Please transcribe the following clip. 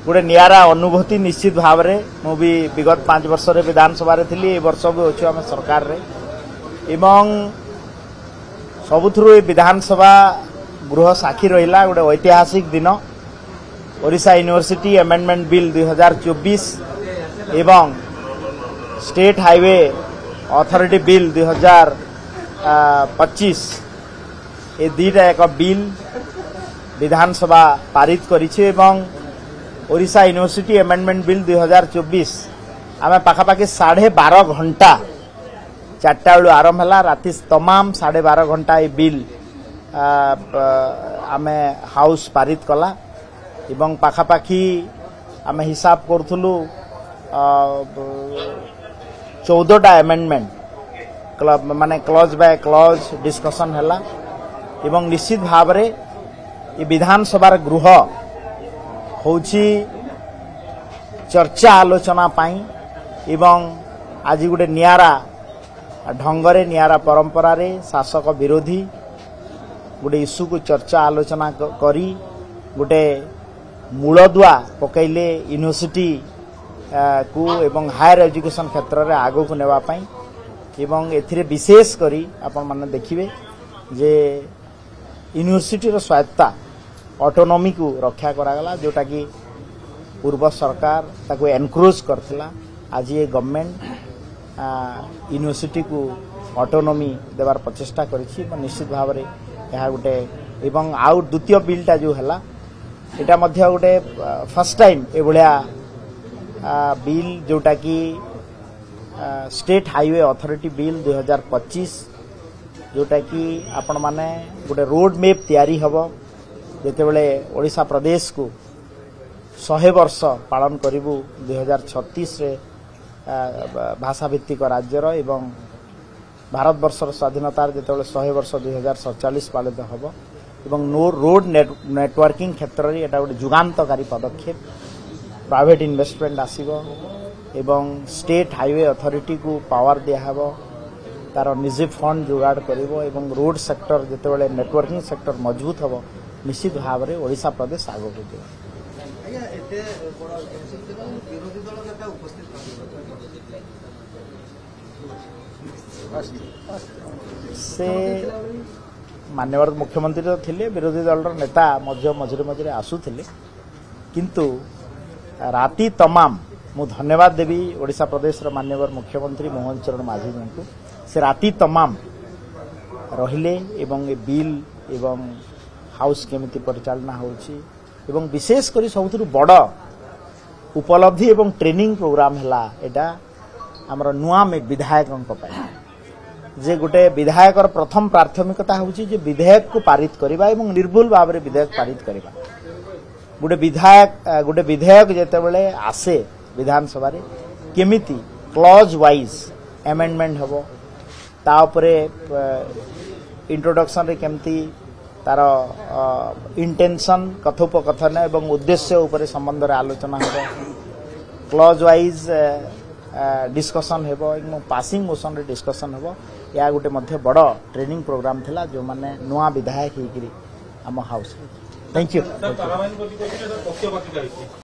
गोटे नियारा अनुभूति निश्चित भाव में मु भी विगत 5 वर्ष विधानसभा थी ए वर्ष भी अच्छे आम सरकार रे एवं सबुथु विधानसभा गृह साक्षी रहा गोटे ऐतिहासिक दिन ओडिशा यूनिवर्सिटी अमेंडमेंट बिल 2024 एवं स्टेट हाईवे अथॉरिटी बिल 2025 ए दुईटा एक बिल विधानसभा पारित करिछि एवं ओडिशा यूनिवर्सिटी अमेंडमेंट बिल 2024 आम पाखापाखि 12.5 घंटा 4टा बेलू आरंभ है राति तमाम 12.5 घंटा ये बिल आम हाउस पारित कला एवं पाखापाखि आम हिसाब करूँ 14टा अमेंडमेंट माने क्लॉज बाय क्लॉज डिस्कशन है एवं निश्चित भाव में ये विधानसभा गृह होची चर्चा आलोचना पाई एवं आज गोटे नियारा ढंगरे नियारा परंपरा रे शासक विरोधी गोटे इश्यू को चर्चा आलोचना करी गोटे मूलदुआ पकैले यूनिवर्सिटी को एवं हायर एजुकेशन क्षेत्र में आगो को नेवा पाई एवं एथिरे विशेष करी आपण माने देखिबे जे यूनिवर्सिटी रो स्वायत्ता ऑटोनॉमी को रक्षा करागला जोटा कि पूर्व सरकार ताको एनक्रोज करथिला आज ये गवर्नमेंट यूनिवर्सिटी को ऑटोनॉमी देवार प्रचेष्टा करिछि निश्चित भाव में यह गोटे एवं आउ द्वितीय बिलटा जो है एटा मध्य गोटे फर्स्ट टाइम ए भलिया बिल जोटा कि स्टेट हाईवे अथॉरिटी बिल 2025 जोटा कि आपण माने गोटे रोड मैप तैयारी हबो जेते बेले ओडिशा प्रदेश को 100 वर्ष पालन करिबु 2036 रे भाषा भित्तिक राज्यर एवं भारत वर्षर स्वाधीनतार जेते 100 वर्ष 2047 पालित हबो एवं रोड नेटवर्किंग क्षेत्र रे एटा गोटे जुगांतकारी पदक्षेप प्राइवेट इन्वेस्टमेंट आसीबो एवं स्टेट हाईवे अथॉरिटी को पावर दिया हबो तार निजी फंड जुगाड़ करिवो एवं रोड सेक्टर जेते बेले नेटवर्किंग सेक्टर मजबूत हबो निश्चित भाव में ओडिशा प्रदेश आगो को दियो से माननीय मुख्यमंत्री तो थिले विरोधी दल नेता मझे मझे आसुथिले किंतु राति तमाम मु धन्यवाद देवी ओडिशा प्रदेश माननीय मुख्यमंत्री मोहन चरण माझी जी को से राति तमाम रहिले एवं ए बिल एवं हाउस केमिति परिचालना होछि एवं विशेष करी सबुथुरु बड़ उपलब्धि एवं ट्रेनिंग प्रोग्राम हला एटा हमर नुआ में विधायकों पाई जे गोटे विधायकर प्रथम प्राथमिकता होछि जे विधेयक को पारित करिबा एवं निर्भुल भाव में विधेयक पारित करिबा गोटे विधेयक जेते बेले आसे विधानसभा रे केमिति क्लॉज वाइज अमेंडमेंट हबो ता उपरे इंट्रोडक्शन रे केमिति तार इंटेंशन कथोपकथन एवं उद्देश्य उपरे संबंध रे आलोचना हो क्लॉज वाइज डिस्कशन हेबो एवं पासिंग मोशन रे डिस्कशन हेबो या गोटे मध्य बड़ ट्रेनिंग प्रोग्राम थिला जो माने नुआ विधायक हेकरी आम हाउस थैंक यू।